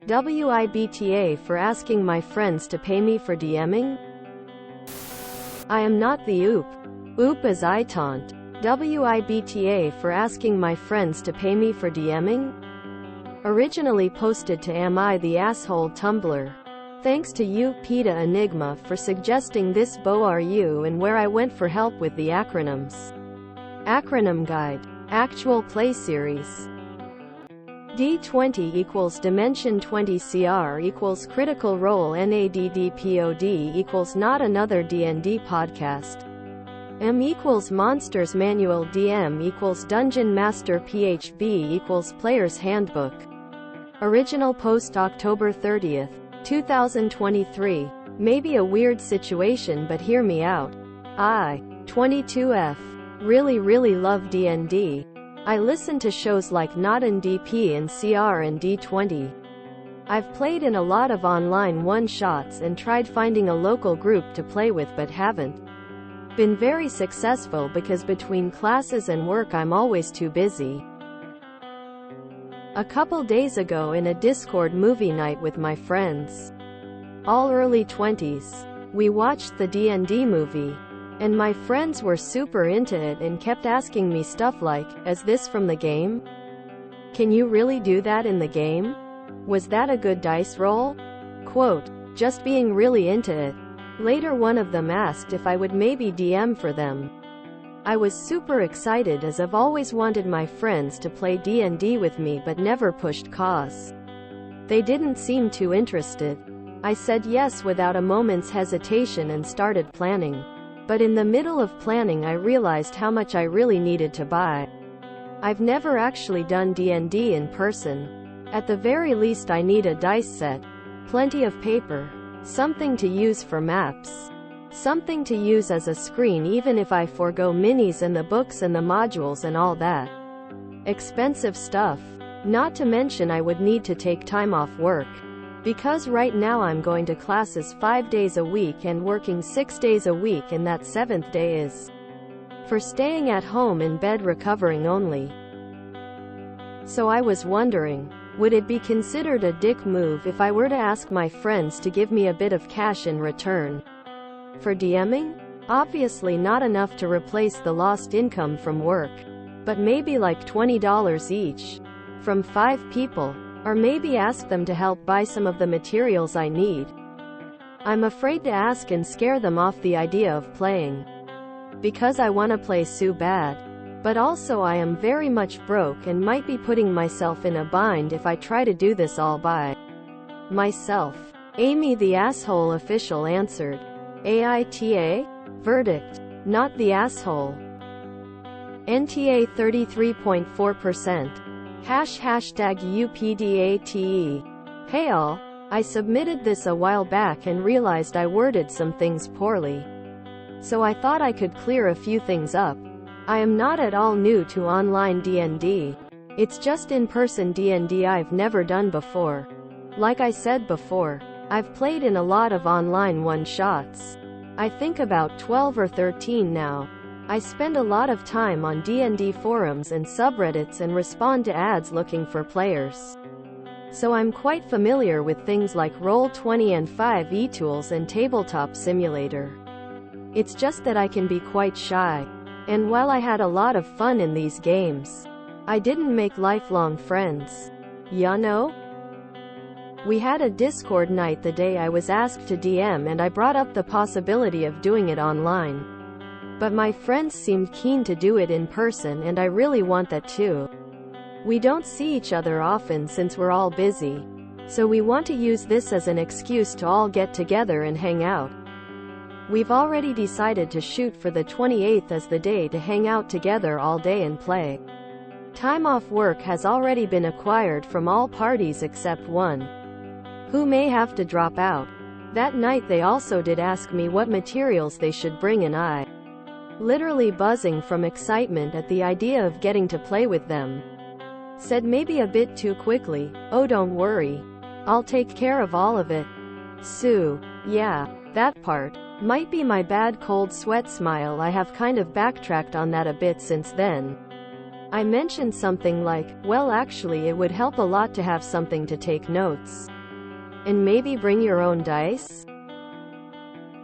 WIBTA for asking my friends to pay me for DMing? I am not the oop. Oop as I taunt. WIBTA for asking my friends to pay me for DMing? Originally posted to Am I the Asshole Tumblr. Thanks to WIBTA Enigma for suggesting this BORU and where I went for help with the acronyms. Acronym Guide. Actual Play Series. D20 equals Dimension 20 CR equals Critical Role NADDPOD equals Not Another D&D Podcast. M equals Monsters Manual DM equals Dungeon Master PHB equals Player's Handbook. Original post October 30th, 2023. Maybe a weird situation, but hear me out. I, 22F, really love D&D. I listen to shows like Not in DP and CR and D20. I've played in a lot of online one-shots and tried finding a local group to play with but haven't been very successful because between classes and work I'm always too busy. A couple days ago in a Discord movie night with my friends, all early 20s, we watched the D&D movie. And my friends were super into it and kept asking me stuff like, is this from the game? Can you really do that in the game? Was that a good dice roll? Quote, just being really into it. Later one of them asked if I would maybe DM for them. I was super excited as I've always wanted my friends to play D&D with me but never pushed cause. They didn't seem too interested. I said yes without a moment's hesitation and started planning. But in the middle of planning I realized how much I really needed to buy. I've never actually done D&D in person. At the very least I need a dice set, plenty of paper, something to use for maps, something to use as a screen even if I forego minis and the books and the modules and all that expensive stuff. Not to mention I would need to take time off work. Because right now I'm going to classes 5 days a week and working 6 days a week, and that 7th day is for staying at home in bed recovering only. So I was wondering, would it be considered a dick move if I were to ask my friends to give me a bit of cash in return for DMing? Obviously not enough to replace the lost income from work, but maybe like $20 each from 5 people. Or maybe ask them to help buy some of the materials I need. I'm afraid to ask and scare them off the idea of playing. Because I want to play so bad. But also I am very much broke and might be putting myself in a bind if I try to do this all by myself. Amy the Asshole Official answered. AITA? Verdict. Not the asshole. NTA 33.4%. Hashtag UPDATE. Hey all, I submitted this a while back and realized I worded some things poorly. So I thought I could clear a few things up. I am not at all new to online D&D. It's just in-person D&D I've never done before. Like I said before, I've played in a lot of online one-shots. I think about 12 or 13 now. I spend a lot of time on D&D forums and subreddits and respond to ads looking for players. So I'm quite familiar with things like Roll20 and 5e tools and Tabletop Simulator. It's just that I can be quite shy. And while I had a lot of fun in these games, I didn't make lifelong friends. Ya know? We had a Discord night the day I was asked to DM and I brought up the possibility of doing it online. But my friends seemed keen to do it in person and I really want that too. We don't see each other often since we're all busy. So we want to use this as an excuse to all get together and hang out. We've already decided to shoot for the 28th as the day to hang out together all day and play. Time off work has already been acquired from all parties except one, who may have to drop out. That night they also did ask me what materials they should bring and I, literally buzzing from excitement at the idea of getting to play with them, said maybe a bit too quickly, oh don't worry. I'll take care of all of it. So, yeah, that part. Might be my bad cold sweat smile. I have kind of backtracked on that a bit since then. I mentioned something like, well, actually it would help a lot to have something to take notes. And maybe bring your own dice?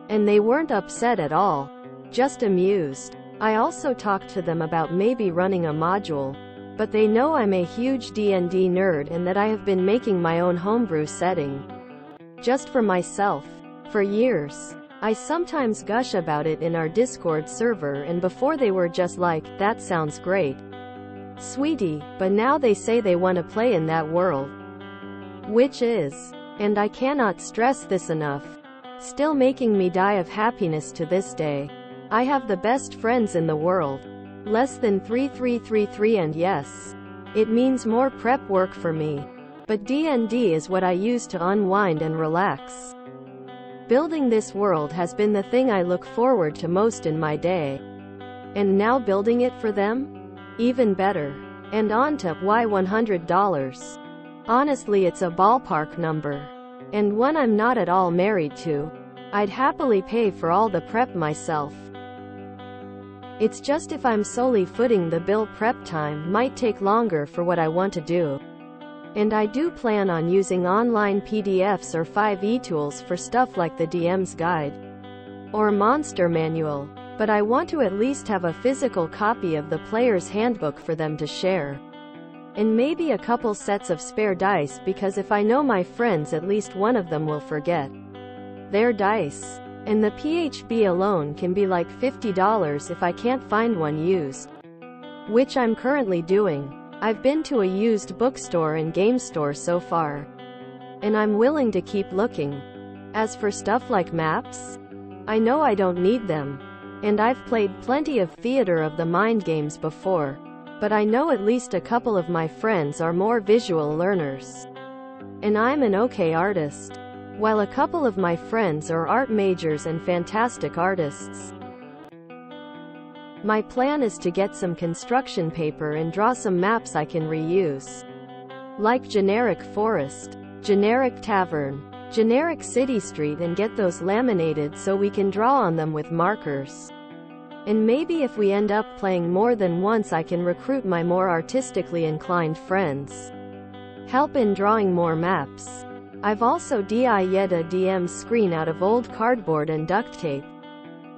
And they weren't upset at all, just amused. I also talked to them about maybe running a module, but they know I'm a huge D&D nerd and that I have been making my own homebrew setting, just for myself, for years. I sometimes gush about it in our Discord server, and before they were just like, that sounds great, sweetie, but now they say they want to play in that world. Which is, and I cannot stress this enough, still making me die of happiness to this day. I have the best friends in the world. Less than 3333, and yes, it means more prep work for me. But D&D is what I use to unwind and relax. Building this world has been the thing I look forward to most in my day. And now building it for them? Even better. And on to why $100. Honestly, it's a ballpark number. And one I'm not at all married to. I'd happily pay for all the prep myself. It's just if I'm solely footing the bill, prep time might take longer for what I want to do. And I do plan on using online PDFs or 5e tools for stuff like the DM's guide or monster manual, but I want to at least have a physical copy of the player's handbook for them to share. And maybe a couple sets of spare dice, because if I know my friends, at least one of them will forget their dice. And the PHB alone can be like $50 if I can't find one used, which I'm currently doing. I've been to a used bookstore and game store so far, and I'm willing to keep looking. As for stuff like maps, I know I don't need them, and I've played plenty of Theater of the Mind games before, but I know at least a couple of my friends are more visual learners, and I'm an okay artist, while a couple of my friends are art majors and fantastic artists. My plan is to get some construction paper and draw some maps I can reuse. Like generic forest, generic tavern, generic city street, and get those laminated so we can draw on them with markers. And maybe if we end up playing more than once, I can recruit my more artistically inclined friends. Help in drawing more maps. I've also DI'd a DM screen out of old cardboard and duct tape.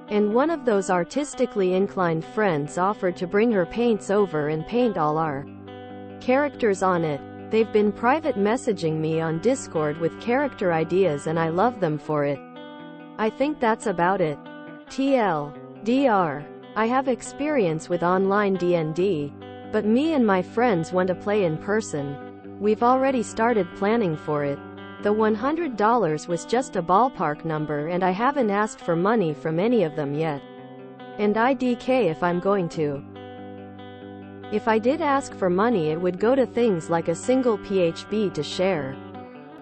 And one of those artistically inclined friends offered to bring her paints over and paint all our characters on it. They've been private messaging me on Discord with character ideas, and I love them for it. I think that's about it. TLDR. I have experience with online D&D, but me and my friends want to play in person. We've already started planning for it. The $100 was just a ballpark number, and I haven't asked for money from any of them yet. And IDK if I'm going to. If I did ask for money, it would go to things like a single PHB to share,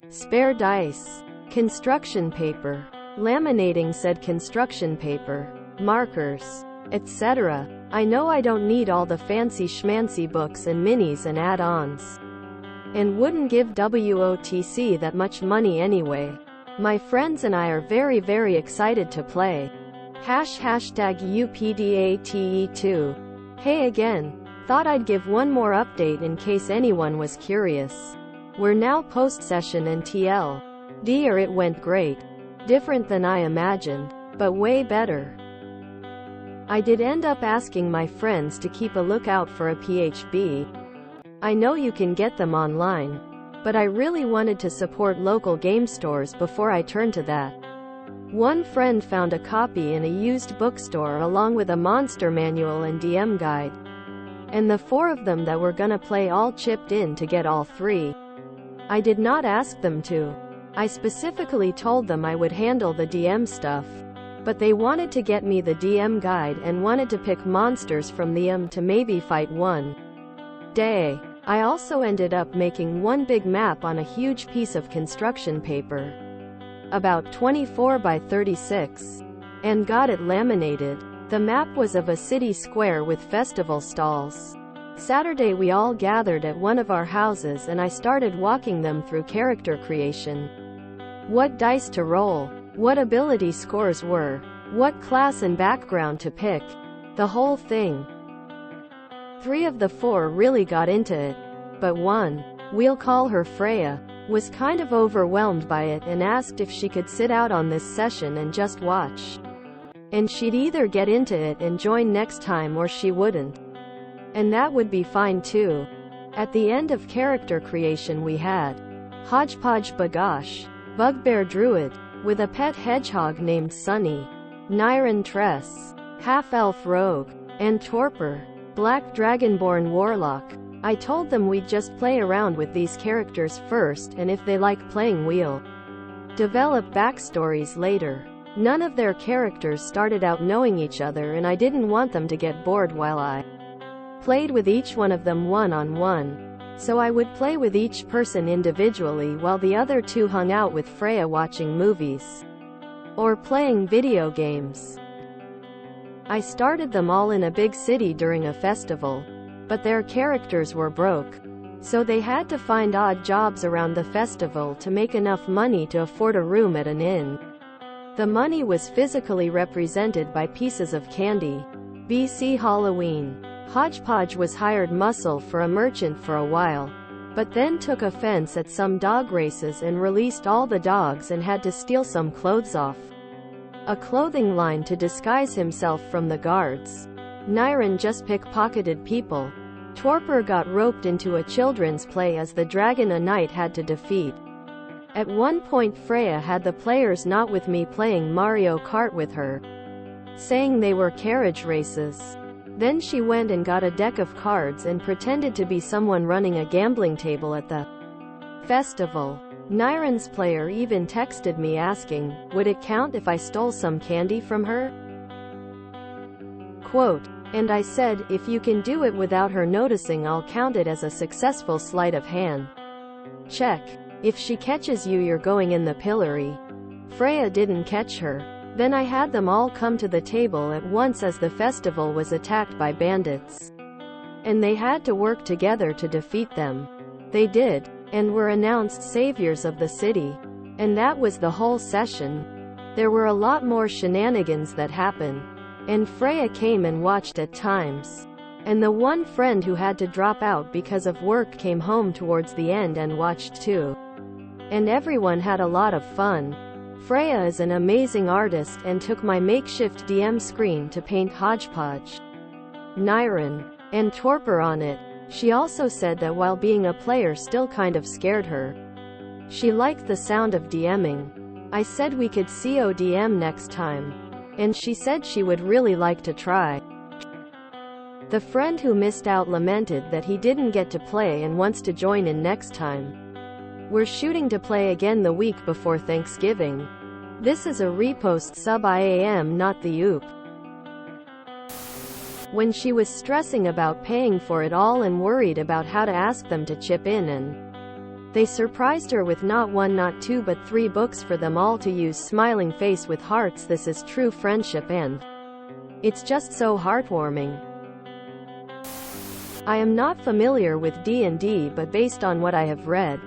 spare dice, construction paper, laminating said construction paper, markers, etc. I know I don't need all the fancy schmancy books and minis and add-ons, and wouldn't give WOTC that much money anyway. My friends and I are very, very excited to play. #UPDATE2. Hey again. Thought I'd give one more update in case anyone was curious. We're now post-session and TLD, or it went great. Different than I imagined, but way better. I did end up asking my friends to keep a lookout for a PHB. I know you can get them online, but I really wanted to support local game stores before I turned to that. One friend found a copy in a used bookstore along with a monster manual and DM guide. And the four of them that were gonna play all chipped in to get all three. I did not ask them to. I specifically told them I would handle the DM stuff, but they wanted to get me the DM guide and wanted to pick monsters from them to maybe fight one day. I also ended up making one big map on a huge piece of construction paper, about 24 by 36, and got it laminated. The map was of a city square with festival stalls. Saturday we all gathered at one of our houses and I started walking them through character creation. What dice to roll, what ability scores were, what class and background to pick, the whole thing. 3 of the 4 really got into it, but one, we'll call her Freya, was kind of overwhelmed by it and asked if she could sit out on this session and just watch. And she'd either get into it and join next time or she wouldn't. And that would be fine too. At the end of character creation we had Hodgepodge Bagosh, Bugbear Druid, with a pet hedgehog named Sunny, Nyren Tress, Half-Elf Rogue, and Torpor, Black Dragonborn Warlock. I told them we'd just play around with these characters first, and if they like playing we'll develop backstories later. None of their characters started out knowing each other, and I didn't want them to get bored while I played with each one of them one-on-one. So I would play with each person individually while the other 2 hung out with Freya watching movies or playing video games. I started them all in a big city during a festival, but their characters were broke, so they had to find odd jobs around the festival to make enough money to afford a room at an inn. The money was physically represented by pieces of candy. BC Halloween. Hodgepodge was hired muscle for a merchant for a while, but then took offense at some dog races and released all the dogs and had to steal some clothes off a clothing line to disguise himself from the guards. Nyren just pickpocketed people. Torpor got roped into a children's play as the dragon a knight had to defeat. At one point Freya had the players not with me playing Mario Kart with her, saying they were carriage races. Then she went and got a deck of cards and pretended to be someone running a gambling table at the festival. Nyren's player even texted me asking, would it count if I stole some candy from her? Quote, and I said, if you can do it without her noticing, I'll count it as a successful sleight of hand. Check. If she catches you, you're going in the pillory. Freya didn't catch her. Then I had them all come to the table at once as the festival was attacked by bandits, and they had to work together to defeat them. They did, and were announced saviors of the city. And that was the whole session. There were a lot more shenanigans that happened, and Freya came and watched at times. And the one friend who had to drop out because of work came home towards the end and watched too. And everyone had a lot of fun. Freya is an amazing artist and took my makeshift DM screen to paint Hodgepodge, Nyren, and Torpor on it. She also said that while being a player still kind of scared her, she liked the sound of DMing. I said we could CODM next time, and she said she would really like to try. The friend who missed out lamented that he didn't get to play and wants to join in next time. We're shooting to play again the week before Thanksgiving. This is a repost sub IAM, not the OOP. When she was stressing about paying for it all and worried about how to ask them to chip in, and they surprised her with not 1 not 2 but 3 books for them all to use, smiling face with hearts. This is true friendship and it's just so heartwarming. I am not familiar with D&D, but based on what I have read,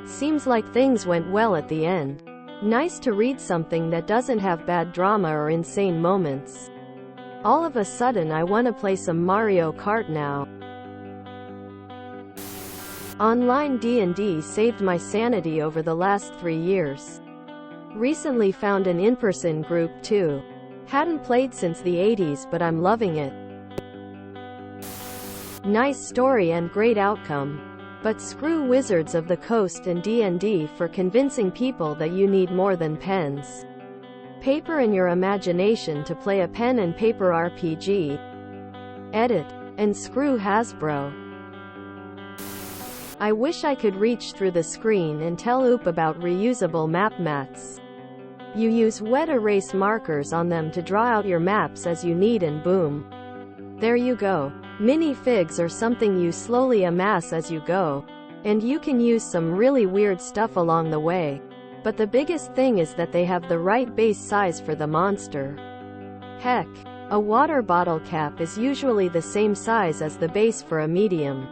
seems like things went well at the end. Nice to read something that doesn't have bad drama or insane moments. All of a sudden I want to play some Mario Kart now. Online D&D saved my sanity over the last 3 years. Recently found an in-person group too. Hadn't played since the 80s, but I'm loving it. Nice story and great outcome. But screw Wizards of the Coast and D&D for convincing people that you need more than pens, paper and your imagination to play a pen and paper RPG. Edit. And screw Hasbro. I wish I could reach through the screen and tell OOP about reusable map mats. You use wet erase markers on them to draw out your maps as you need, and boom, there you go. Mini figs are something you slowly amass as you go, and you can use some really weird stuff along the way. But the biggest thing is that they have the right base size for the monster. Heck, a water bottle cap is usually the same size as the base for a medium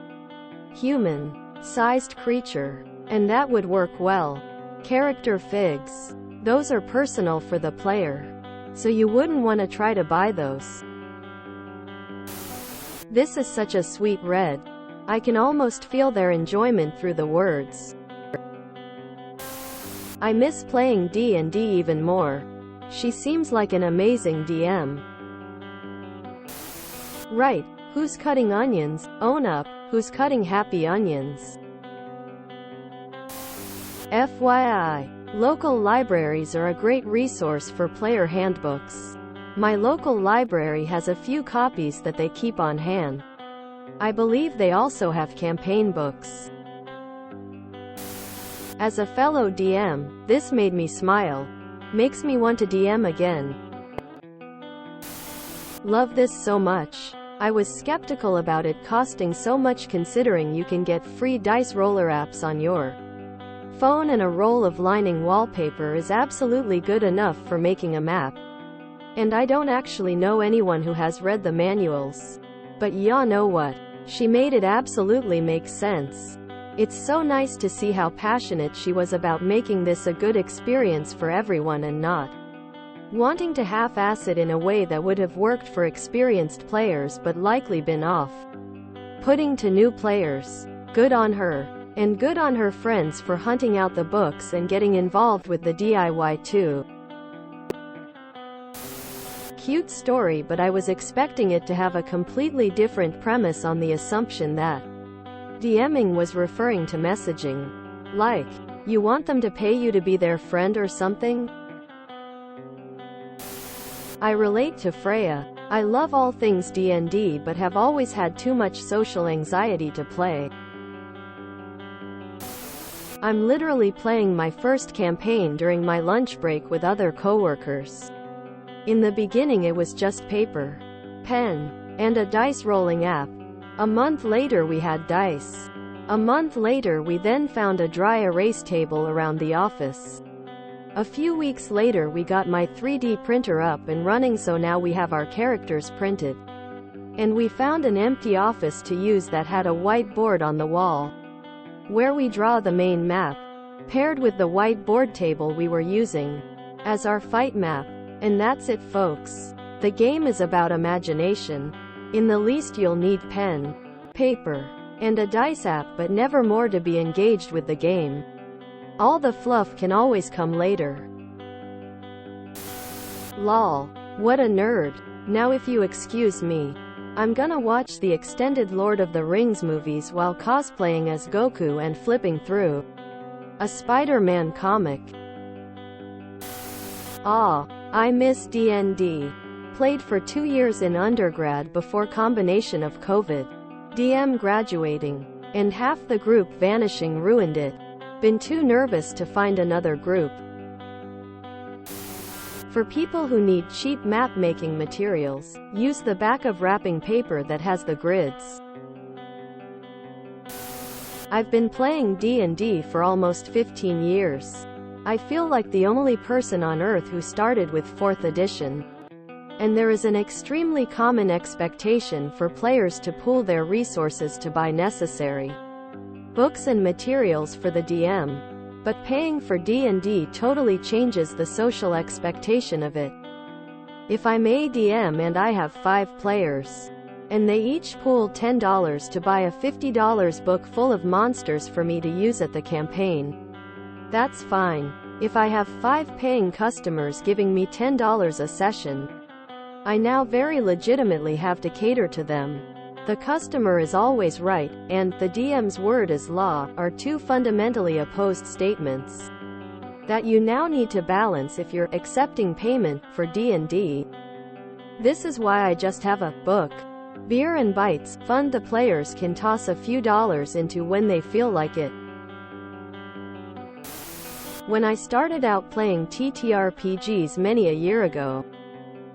human-sized creature, and that would work well. Character figs. Those are personal for the player, so you wouldn't want to try to buy those. This is such a sweet read. I can almost feel their enjoyment through the words. I miss playing D&D even more. She seems like an amazing DM. Right, who's cutting onions? Own up, who's cutting happy onions? FYI, local libraries are a great resource for player handbooks. My local library has a few copies that they keep on hand. I believe they also have campaign books. As a fellow DM, this made me smile. Makes me want to DM again. Love this so much. I was skeptical about it costing so much considering you can get free dice roller apps on your phone and a roll of lining wallpaper is absolutely good enough for making a map. And I don't actually know anyone who has read the manuals. But ya know what? She made it absolutely make sense. It's so nice to see how passionate she was about making this a good experience for everyone and not wanting to half-ass it in a way that would have worked for experienced players but likely been off-putting to new players. Good on her. And good on her friends for hunting out the books and getting involved with the DIY too. Cute story, but I was expecting it to have a completely different premise on the assumption that DMing was referring to messaging. Like, you want them to pay you to be their friend or something? I relate to Freya. I love all things D&D but have always had too much social anxiety to play. I'm literally playing my first campaign during my lunch break with other coworkers. In the beginning it was just paper, pen, and a dice rolling app. A month later we had dice. A month later we then found a dry erase table around the office. A few weeks later we got my 3D printer up and running, so now we have our characters printed. And we found an empty office to use that had a whiteboard on the wall, where we draw the main map, paired with the whiteboard table we were using as our fight map. And that's it, folks. The game is about imagination. In the least you'll need pen, paper, and a dice app, but never more to be engaged with the game. All the fluff can always come later. Lol. What a nerd. Now if you excuse me, I'm gonna watch the extended Lord of the Rings movies while cosplaying as Goku and flipping through a Spider-Man comic. I miss D&D. Played for 2 years in undergrad before combination of COVID, DM graduating, and half the group vanishing ruined it. Been too nervous to find another group. For people who need cheap map-making materials, use the back of wrapping paper that has the grids. I've been playing D&D for almost 15 years. I feel like the only person on Earth who started with 4th edition. And there is an extremely common expectation for players to pool their resources to buy necessary books and materials for the DM. But paying for D&D totally changes the social expectation of it. If I'm a DM and I have 5 players, and they each pool $10 to buy a $50 book full of monsters for me to use at the campaign, that's fine. If I have 5 paying customers giving me $10 a session, I now very legitimately have to cater to them. The customer is always right, and the DM's word is law, are two fundamentally opposed statements that you now need to balance if you're accepting payment for D&D. This is why I just have a book, beer and bites fund the players can toss a few dollars into when they feel like it. When I started out playing TTRPGs many a year ago,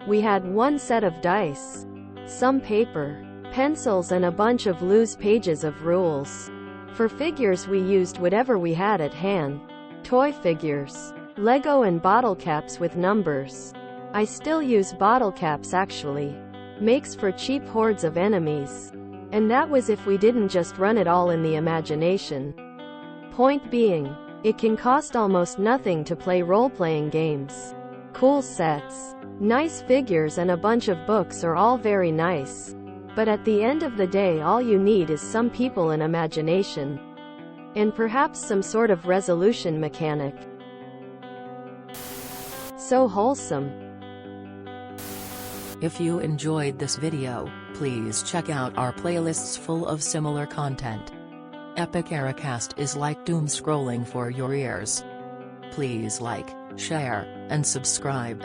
we had one set of dice, some paper, pencils and a bunch of loose pages of rules. For figures we used whatever we had at hand. Toy figures, Lego and bottle caps with numbers. I still use bottle caps actually. Makes for cheap hordes of enemies. And that was if we didn't just run it all in the imagination. Point being, it can cost almost nothing to play role-playing games. Cool sets, nice figures and a bunch of books are all very nice. But at the end of the day, all you need is some people and imagination. And perhaps some sort of resolution mechanic. So wholesome. If you enjoyed this video, please check out our playlists full of similar content. Epic Ericast is like doom scrolling for your ears. Please like, share, and subscribe.